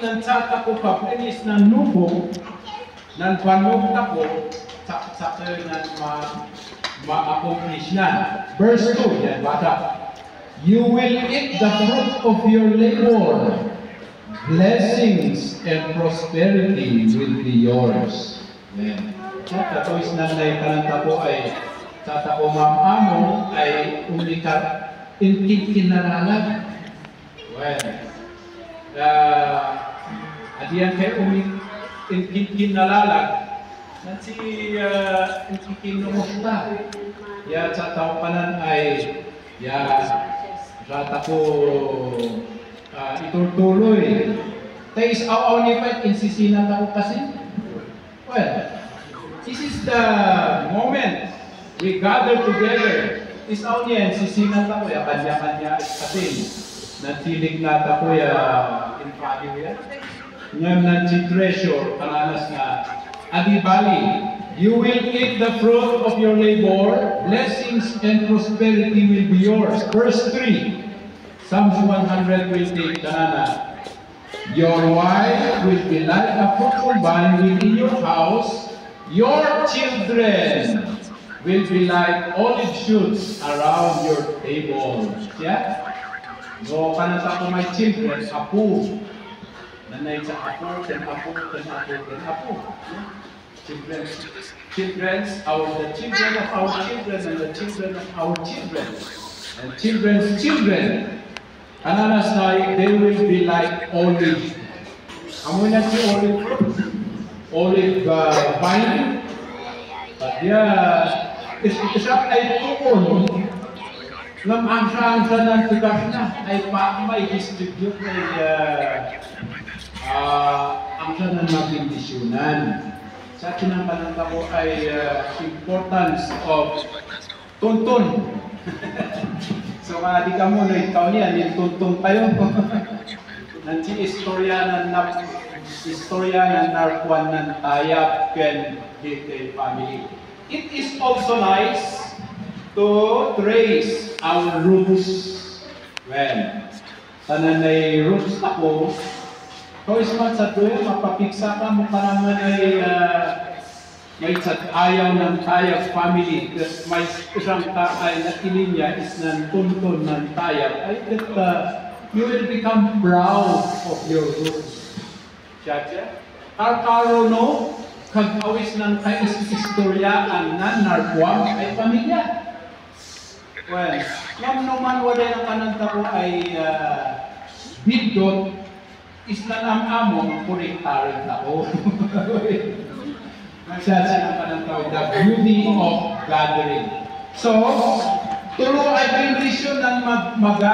ng tsata ko kaprinis ng nubo, ng panog ako, tsaka ng ma-accomplish na. Verse 2, yan bata. You will eat the fruit of your labor. Blessings and prosperity will be yours. Amen. Tsaka ko is nanay kananta ko ay tsaka ko mamamo ay umikat inkinaralag. Well, adiyan kay inkinaralag nanti inkinumusta. Ya tsaka panan ay ya tsaka ko itutuloy. Tais aw ni pa insisina tao kasi. Well, this is the moment we gather together. Is aw niya insisina tao ya kanya-kanya kasi natilig na tao ya in value ya. Ngam nanti treasure kananas nga adibali. You will eat the fruit of your labor. Blessings and prosperity will be yours. Verse 3. Psalms 100 will take kanana. Your wife will be like a fruitful vine within your house. Your children will be like olive shoots around your table. Yeah? So, kanata ko my children, apo. Nanay sa apo, then apo, then apo, then apo. Children, the children of our children, and the children of our children, and children's children. Ananas na, they will be like olive. Amoy na si olive fruit, olive vine. At isang ay tuon. Ngam angsa ng tugas na ay may distribute ay angsa ng mabindisyonan. Sa kinampananta ko ay importance of tuntun. So di ka mo na ikaw niya, nilituntun tayo. Nanti istorya ng narkuan ng tayap ken detail family. It is also nice to trace our roots. Well, tanan ay roots ako. Kawis man sa tuyo, mapapiksa ka mo pa naman ay may ayaw ng tayap family. May isang taay na ilinya is ng tuntun ng tayap. I think you will become proud of your roots. Chacha? Karkaro no, kagawis ng kais-istoryaan na narkuang ay pamilya. Well, yung naman wala ng kananta ko ay bidot, isla ng among kuriktarin ako. Magsasaya pa ng tawag, the beauty of gathering. So, tulo ay bendisyon ng